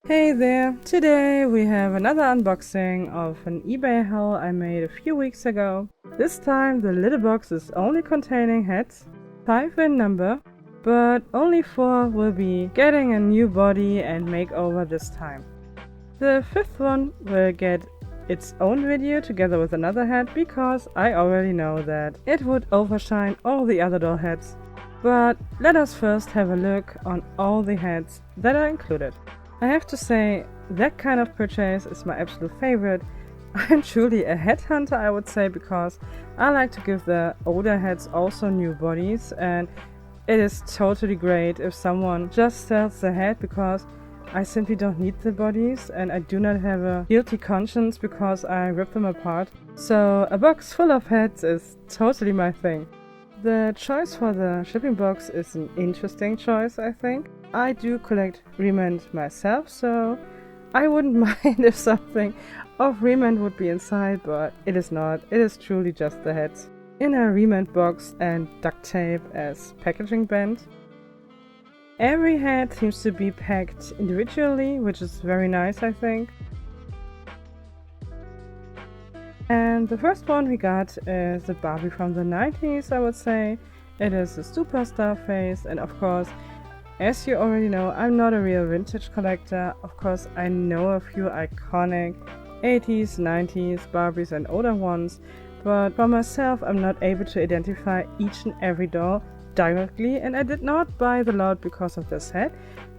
Hey there! Today we have another unboxing of an eBay haul I made a few weeks ago. This time the little box is only containing heads, 5 in number, but only 4 will be getting a new body and makeover this time. The 5th one will get its own video together with another head because I already know that it would overshine all the other doll heads. But let us first have a look on all the heads that are included. I have to say, that kind of purchase is my absolute favorite. I'm truly a headhunter, I would say, because I like to give the older heads also new bodies, and it is totally great if someone just sells the head because I simply don't need the bodies and I do not have a guilty conscience because I rip them apart. So a box full of heads is totally my thing. The choice for the shipping box is an interesting choice, I think. I do collect remnant myself, so I wouldn't mind if something of remnant would be inside, but it is not. It is truly just the heads in a remnant box and duct tape as packaging band. Every head seems to be packed individually, which is very nice, I think. And the first one we got is a Barbie from the 90s, I would say. It is a superstar face, and of course, as you already know, I'm not a real vintage collector. Of course, I know a few iconic 80s, 90s Barbies and older ones, but for myself, I'm not able to identify each and every doll directly, and I did not buy the lot because of this head.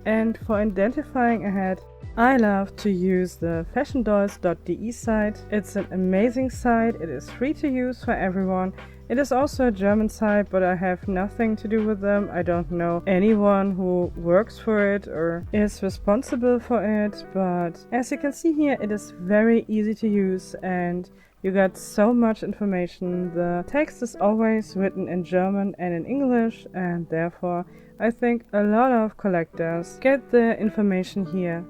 And for identifying a head, I love to use the fashiondolls.de site. It's an amazing site. It is free to use for everyone. It is also a German site, but I have nothing to do with them. I don't know anyone who works for it or is responsible for it, but as you can see here, it is very easy to use and you got so much information. The text is always written in German and in English, and therefore I think a lot of collectors get the information here.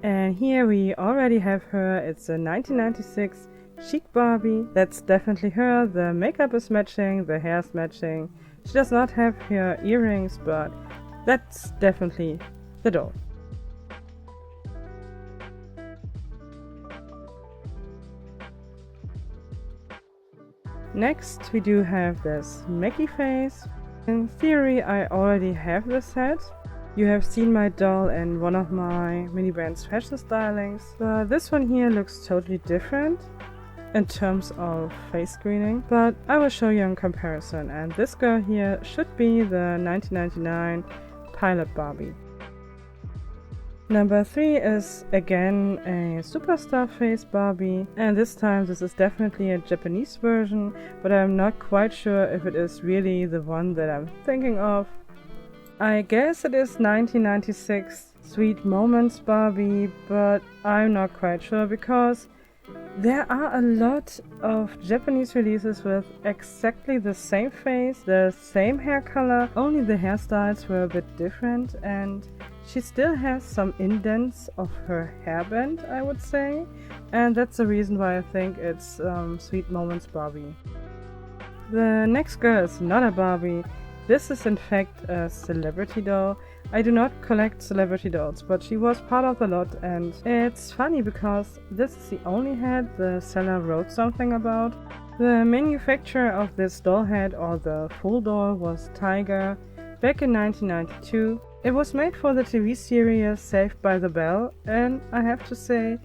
And here we already have her. It's a 1996 chic Barbie. That's definitely her. The makeup is matching, the hair is matching. She does not have her earrings, but that's definitely the doll. Next we do have this Mickey face. In theory I already have this head. You have seen my doll in one of my mini brands fashion stylings, but this one here looks totally different in terms of face screening, but I will show you in comparison, and this girl here should be the 1999 Pilot Barbie. Number 3 is again a superstar face Barbie, and this time this is definitely a Japanese version, but I'm not quite sure if it is really the one that I'm thinking of. I guess it is 1996 Sweet Moments Barbie, but I'm not quite sure because there are a lot of Japanese releases with exactly the same face, the same hair color, only the hairstyles were a bit different, and she still has some indents of her hairband, I would say, and that's the reason why I think it's Sweet Moments Barbie. The next girl is not a Barbie. This is in fact a celebrity doll. I do not collect celebrity dolls, but she was part of the lot, and it's funny because this is the only head the seller wrote something about. The manufacturer of this doll head, or the full doll, was Tiger back in 1992. It was made for the TV series Saved by the Bell, and I have to say,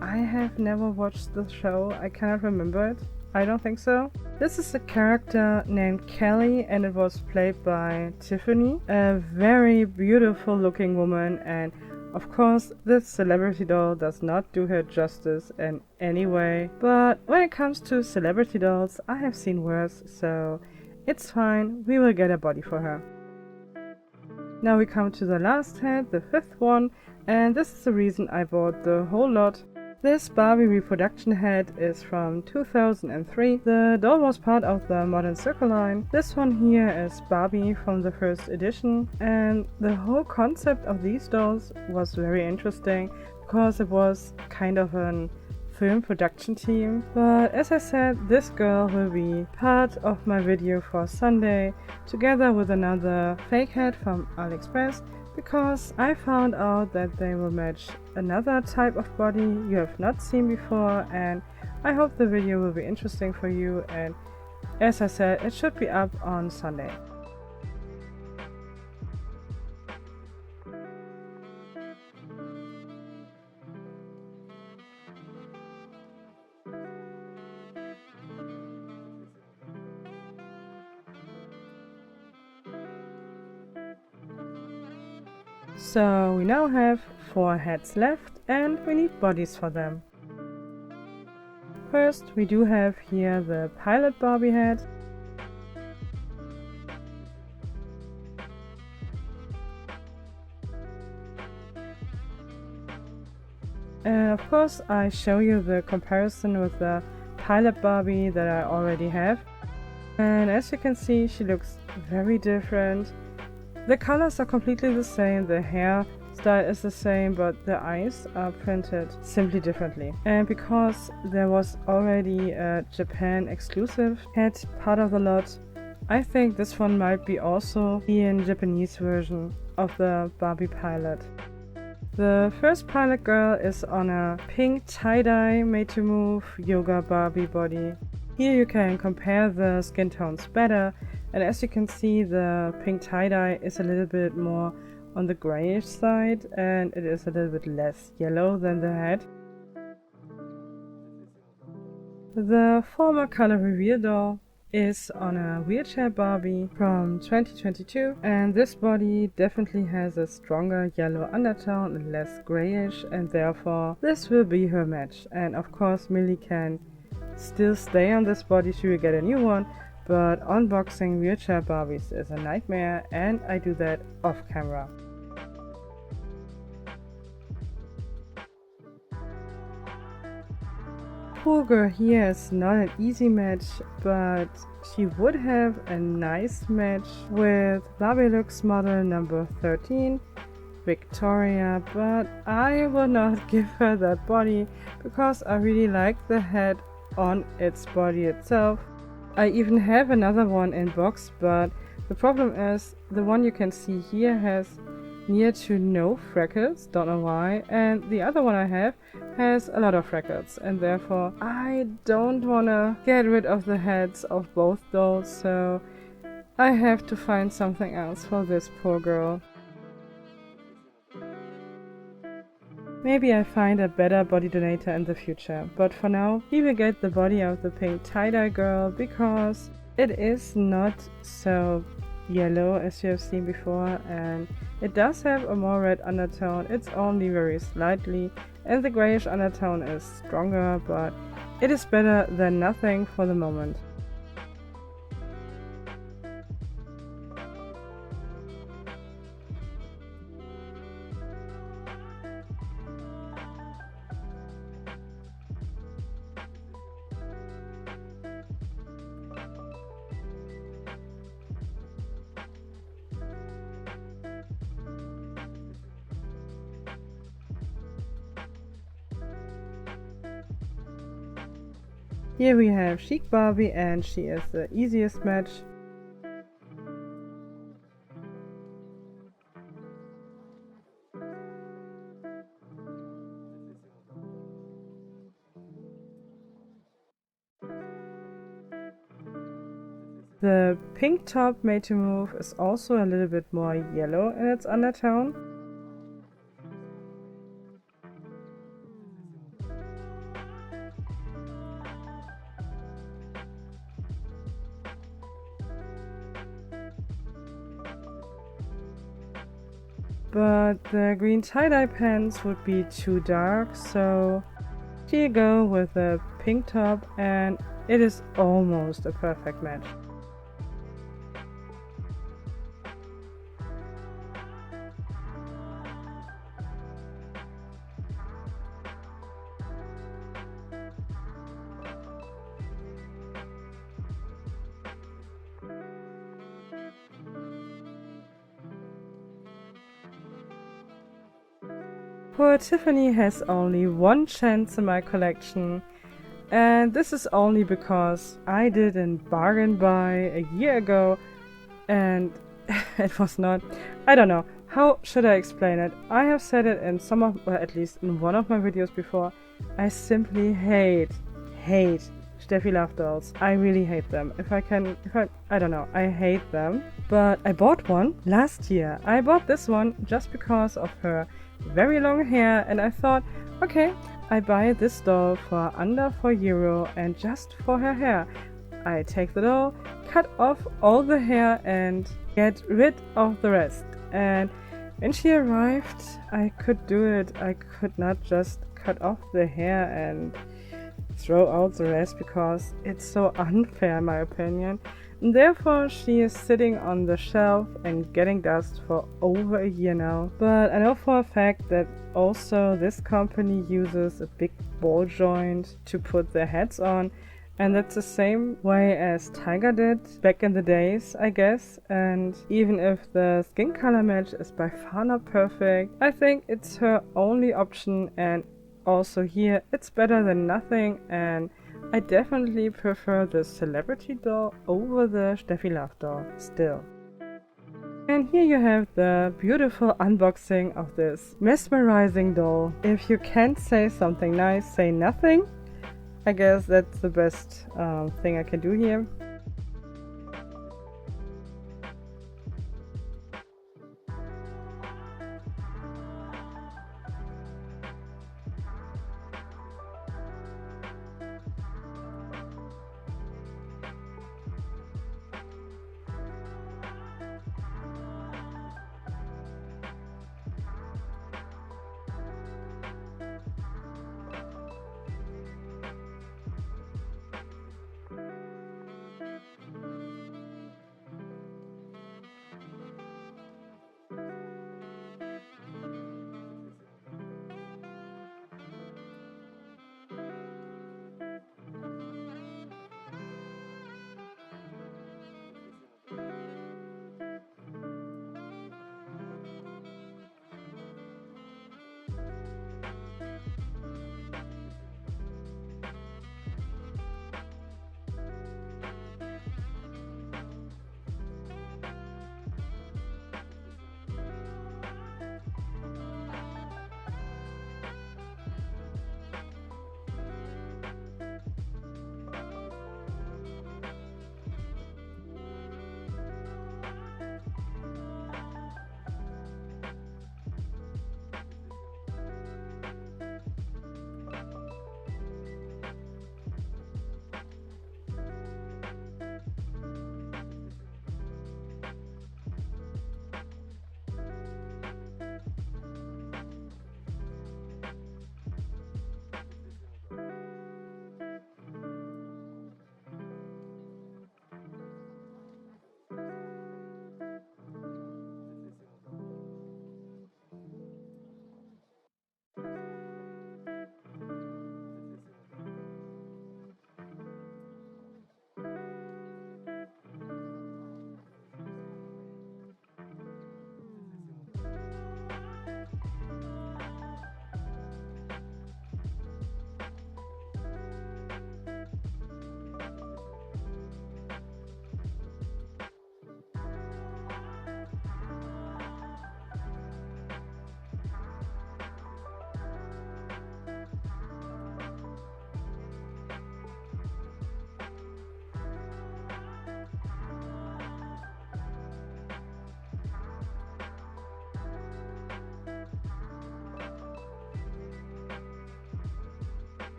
I have never watched the show. I cannot remember it. I don't think so. This is a character named Kelly, and it was played by Tiffany, a very beautiful looking woman, and of course this celebrity doll does not do her justice in any way. But when it comes to celebrity dolls, I have seen worse, so it's fine, we will get a body for her. Now we come to the last head, the 5th one, and this is the reason I bought the whole lot. This Barbie reproduction head is from 2003. The doll was part of the Modern Circle line. This one here is Barbie from the first edition, and the whole concept of these dolls was very interesting because it was kind of an film production team. But as I said, this girl will be part of my video for Sunday together with another fake head from AliExpress. because I found out that they will match another type of body you have not seen before, and I hope the video will be interesting for you, and as I said, it should be up on Sunday. So we now have 4 heads left and we need bodies for them. First, we do have here the pilot Barbie head. And of course I show you the comparison with the pilot Barbie that I already have. And as you can see, she looks very different. The colors are completely the same, the hair style is the same, but the eyes are printed simply differently. And because there was already a Japan exclusive head part of the lot, I think this one might be also the Japanese version of the Barbie pilot. The first pilot girl is on a pink tie-dye made to move yoga Barbie body. Here you can compare the skin tones better, and as you can see, the pink tie-dye is a little bit more on the grayish side and it is a little bit less yellow than the head. The former color reveal doll is on a wheelchair Barbie from 2022, and this body definitely has a stronger yellow undertone and less grayish, and therefore this will be her match. And of course Millie can still stay on this body, she will get a new one, but unboxing wheelchair Barbies is a nightmare and I do that off camera. Poor girl here is not an easy match, but she would have a nice match with Barbie Looks model number 13, Victoria, but I will not give her that body because I really like the head on its body itself. I even have another one in box, but the problem is the one you can see here has near to no freckles, don't know why, and the other one I have has a lot of freckles, and therefore I don't wanna get rid of the heads of both dolls, so I have to find something else for this poor girl. Maybe I find a better body donator in the future, but for now we will get the body of the pink tie-dye girl because it is not so yellow as you have seen before, and it does have a more red undertone. It's only very slightly, and the grayish undertone is stronger, but it is better than nothing for the moment. Here we have Chic Barbie, and she is the easiest match. The pink top made to move is also a little bit more yellow in its undertone. But the green tie-dye pants would be too dark, so here you go with the pink top, and it is almost a perfect match. Poor Tiffany has only one chance in my collection, and this is only because I did a bargain buy a year ago and it was not, I don't know How should I explain it? I have said it in some of, or at least in one of my videos before. I simply hate Steffi Love dolls. I really hate them. I don't know, I hate them. But I bought one last year. I bought this one just because of her very long hair, and I thought, okay, I buy this doll for under €4 and just for her hair. I take the doll, cut off all the hair and get rid of the rest. And when she arrived, I could do it. I could not just cut off the hair and throw out the rest because it's so unfair in my opinion. And therefore she is sitting on the shelf and getting dust for over a year now. But I know for a fact that also this company uses a big ball joint to put their heads on, and that's the same way as Tiger did back in the days, I guess. And even if the skin color match is by far not perfect, I think it's her only option, and also here it's better than nothing, and I definitely prefer the celebrity doll over the Steffi Love doll still. And here you have the beautiful unboxing of this mesmerizing doll. If you can't say something nice, say nothing. I guess that's the best thing I can do here.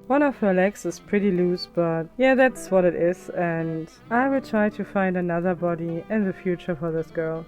One of her legs is pretty loose, but yeah, that's what it is, and I will try to find another body in the future for this girl.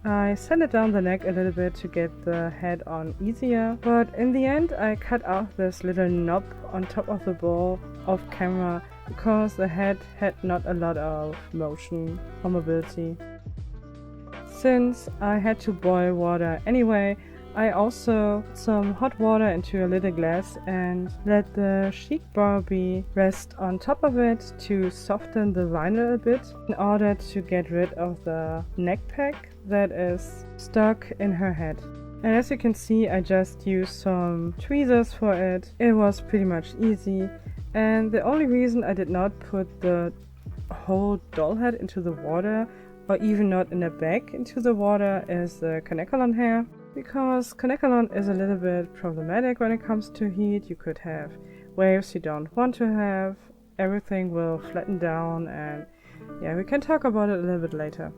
I sanded down the neck a little bit to get the head on easier, but in the end I cut off this little knob on top of the ball off camera because the head had not a lot of motion or mobility. Since I had to boil water anyway, I also put some hot water into a little glass and let the chic Barbie rest on top of it to soften the vinyl a bit in order to get rid of the neck pack that is stuck in her head. And as you can see, I just used some tweezers for it. It was pretty much easy, and the only reason I did not put the whole doll head into the water, or even not in a bag into the water, is the Kanekalon hair. Because Kanekalon is a little bit problematic when it comes to heat. You could have waves you don't want to have, everything will flatten down, and yeah, we can talk about it a little bit later.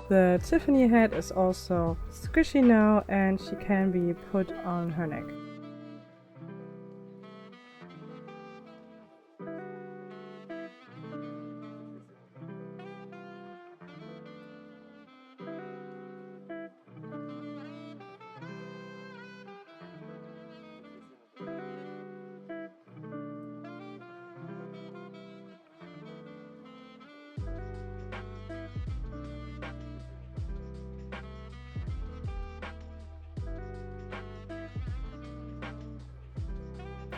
The Tiffany head is also squishy now, and she can be put on her neck.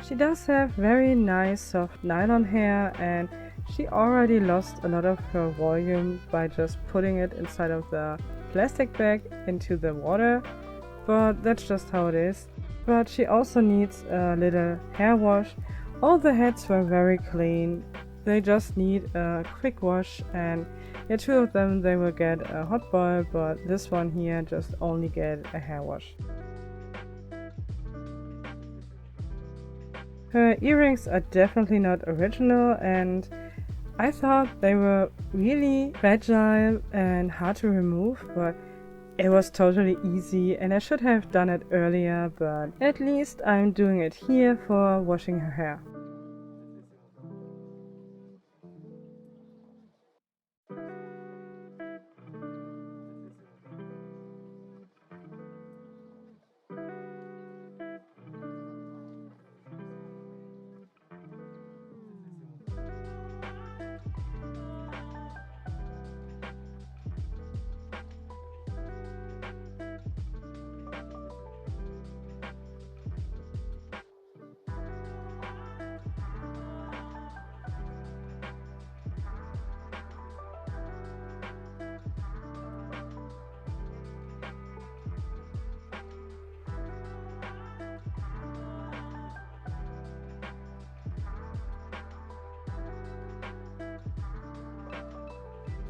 She does have very nice soft nylon hair, and she already lost a lot of her volume by just putting it inside of the plastic bag into the water, but that's just how it is. But she also needs a little hair wash. All the heads were very clean, they just need a quick wash, and yeah, two of them they will get a hot boil, but this one here just only get a hair wash. Her earrings are definitely not original, and I thought they were really fragile and hard to remove, but it was totally easy and I should have done it earlier, but at least I'm doing it here for washing her hair.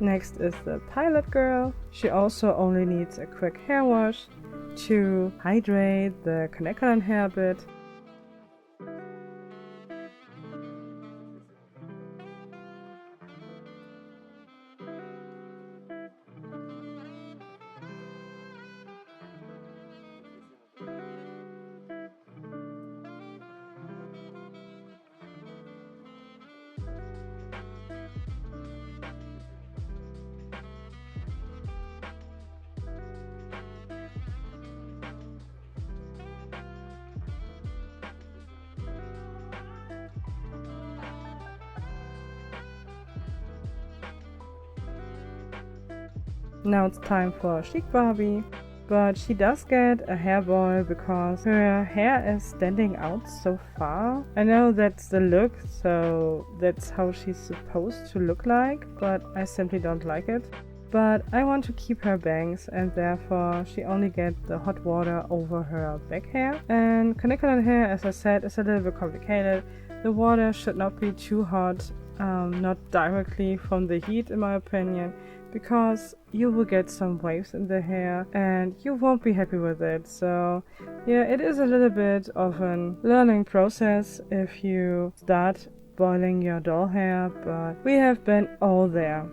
Next is the pilot girl. She also only needs a quick hair wash to hydrate the Kanekalon hair a bit. Now it's time for Chic Barbie, but she does get a hair boil because her hair is standing out so far. I know that's the look, so that's how she's supposed to look like, but I simply don't like it. But I want to keep her bangs, and therefore she only gets the hot water over her back hair. And Kanekalon hair, as I said, is a little bit complicated. The water should not be too hot, not directly from the heat in my opinion, because you will get some waves in the hair and you won't be happy with it. So yeah, it is a little bit of a learning process if you start boiling your doll hair, but we have been all there.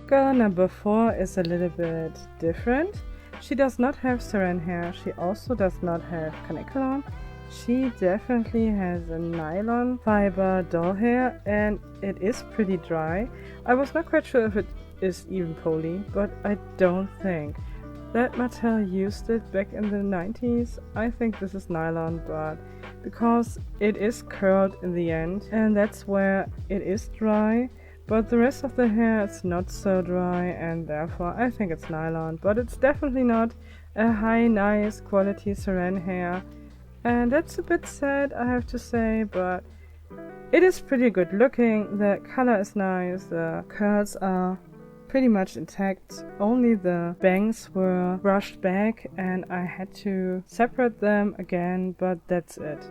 Girl number 4 is a little bit different. She does not have saran hair, she also does not have caniculon. She definitely has a nylon fiber doll hair and it is pretty dry. I was not quite sure if it is even poly, but I don't think. That Mattel used it back in the 90s. I think this is nylon, but because it is curled in the end and that's where it is dry. But the rest of the hair is not so dry and therefore I think it's nylon, but it's definitely not a high nice quality saran hair. And that's a bit sad, I have to say, but it is pretty good looking. The color is nice, the curls are pretty much intact. Only the bangs were brushed back and I had to separate them again, but that's it.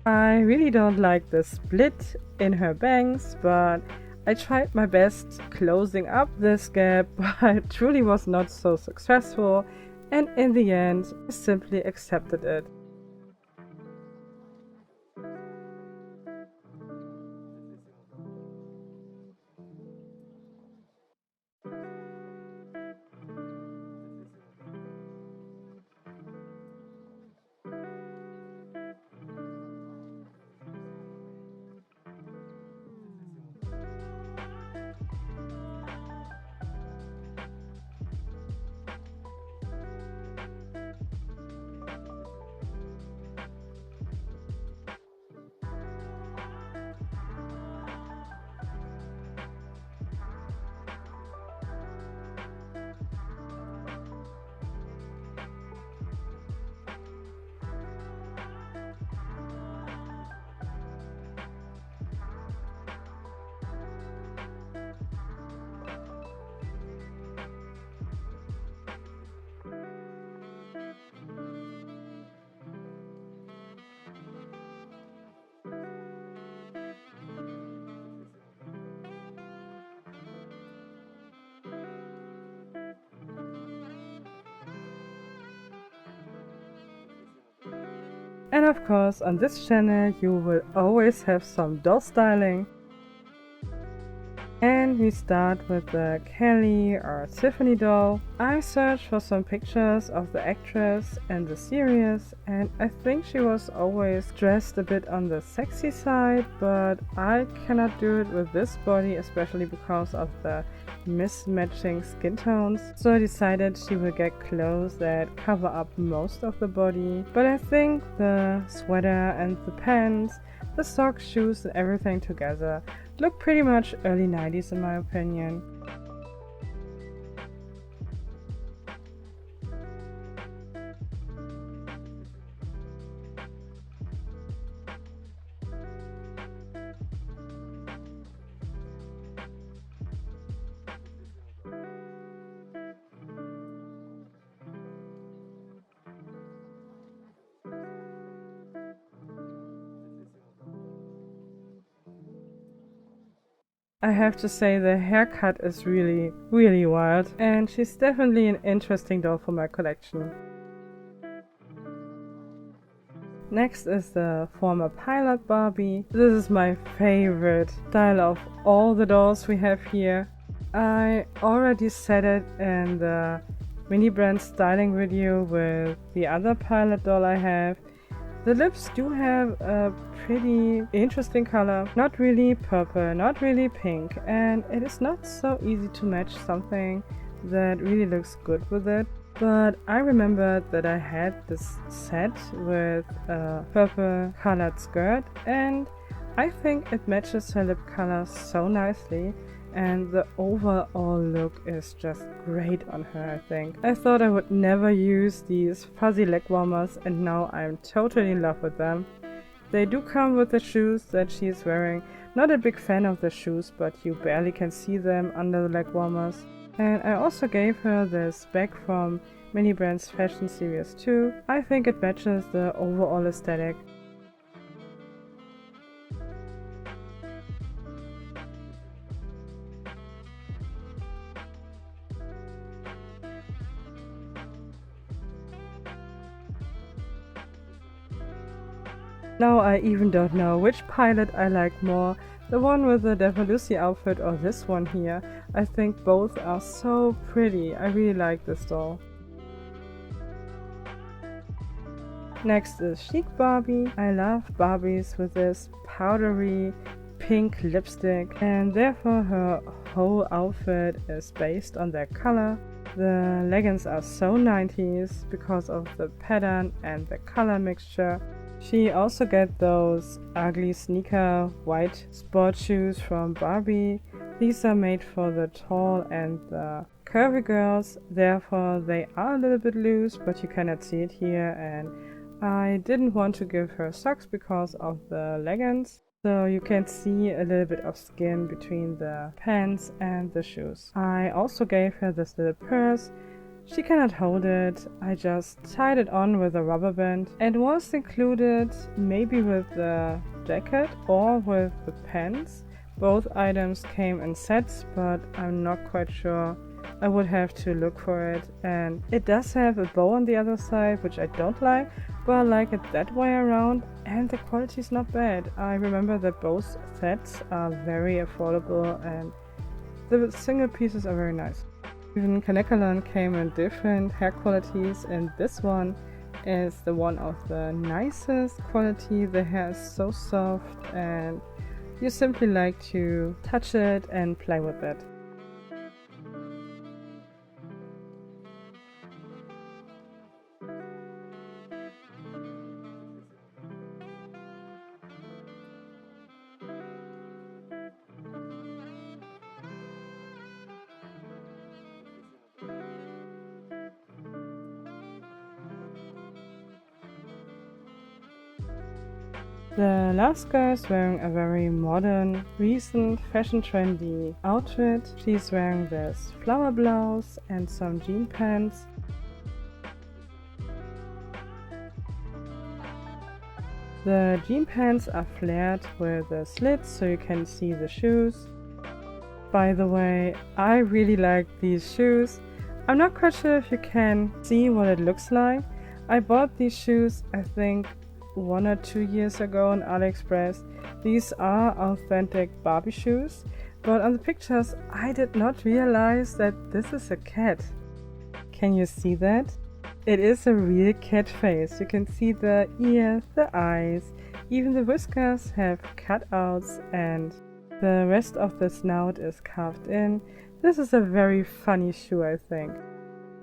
I really don't like the split in her bangs, but I tried my best closing up this gap, but it truly was not so successful, and in the end, I simply accepted it. And of course, on this channel you will always have some doll styling. And we start with the Kelly or Tiffany doll. I searched for some pictures of the actress and the series, and I think she was always dressed a bit on the sexy side, but I cannot do it with this body, especially because of the mismatching skin tones. So I decided she will get clothes that cover up most of the body, but I think the sweater and the pants, the socks, shoes and everything together look pretty much early 90s in my opinion. I have to say the haircut is really wild, and she's definitely an interesting doll for my collection. Next is the former pilot Barbie. This is my favorite style of all the dolls we have here. I already said it in the mini brand styling video with the other pilot doll I have. The lips do have a pretty interesting color, not really purple, not really pink, and it is not so easy to match something that really looks good with it. But I remembered that I had this set with a purple colored skirt, and I think it matches her lip color so nicely, and the overall look is just great on her, I think. I thought I would never use these fuzzy leg warmers, and now I'm totally in love with them. They do come with the shoes that she is wearing. Not a big fan of the shoes, but you barely can see them under the leg warmers. And I also gave her this bag from Mini Brand's Fashion Series 2. I think it matches the overall aesthetic. Now I even don't know which pilot I like more, the one with the Devil Lucy outfit or this one here. I think both are so pretty. I really like this doll. Next is Chic Barbie. I love Barbies with this powdery pink lipstick, and therefore her whole outfit is based on their color. The leggings are so 90s because of the pattern and the color mixture. She also get those ugly sneaker white sport shoes from Barbie. These are made for the tall and the curvy girls, therefore they are a little bit loose, but you cannot see it here, and I didn't want to give her socks because of the leggings, so you can see a little bit of skin between the pants and the shoes. I also gave her this little purse. She cannot hold it, I just tied it on with a rubber band and was included maybe with the jacket or with the pants. Both items came in sets, but I'm not quite sure. I would have to look for it, and it does have a bow on the other side, which I don't like, but I like it that way around, and the quality is not bad. I remember that both sets are very affordable and the single pieces are very nice. Even Kanekalan came in different hair qualities, and this one is the one of the nicest quality. The hair is so soft and you simply like to touch it and play with it. The last girl is wearing a very modern, recent, fashion trendy outfit. She's wearing this flower blouse and some jean pants. The jean pants are flared with the slits so you can see the shoes. By the way, I really like these shoes. I'm not quite sure if you can see what it looks like. I bought these shoes, I think, 1 or 2 years ago on AliExpress. These are authentic Barbie shoes, but on the pictures I did not realize that this is a cat. Can you see that? It is a real cat face. You can see the ears, the eyes, even the whiskers have cutouts and the rest of the snout is carved in. This is a very funny shoe, I think.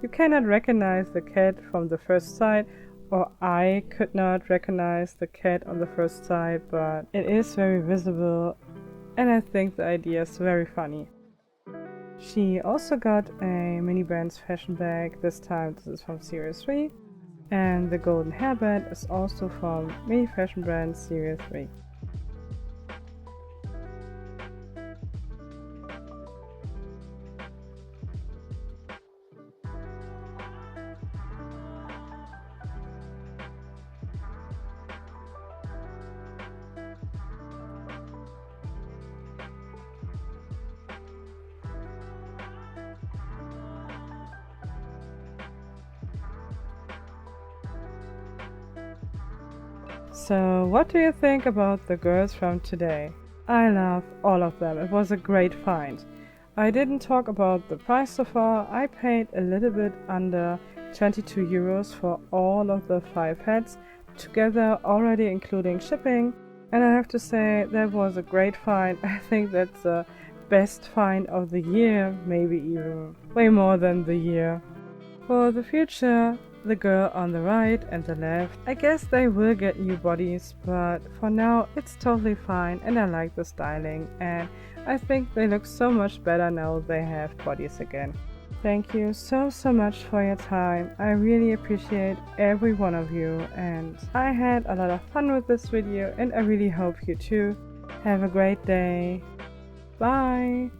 You cannot recognize the cat from the first sight, or I could not recognize the cat on the first sight, but it is very visible and I think the idea is very funny. She also got a Mini Brands fashion bag. This time this is from Series 3, and the golden hairband is also from Mini Fashion Brands Series 3. So what do you think about the girls from today? I love all of them. It was a great find. I didn't talk about the price so far. I paid a little bit under 22 euros for all of the 5 hats, together already including shipping. And I have to say that was a great find. I think that's the best find of the year, maybe even way more than the year. For the future, the girl on the right and the left, I guess they will get new bodies, but for now it's totally fine and I like the styling and I think they look so much better now they have bodies again. Thank you so much for your time. I really appreciate every one of you and I had a lot of fun with this video and I really hope you too. Have a great day. Bye!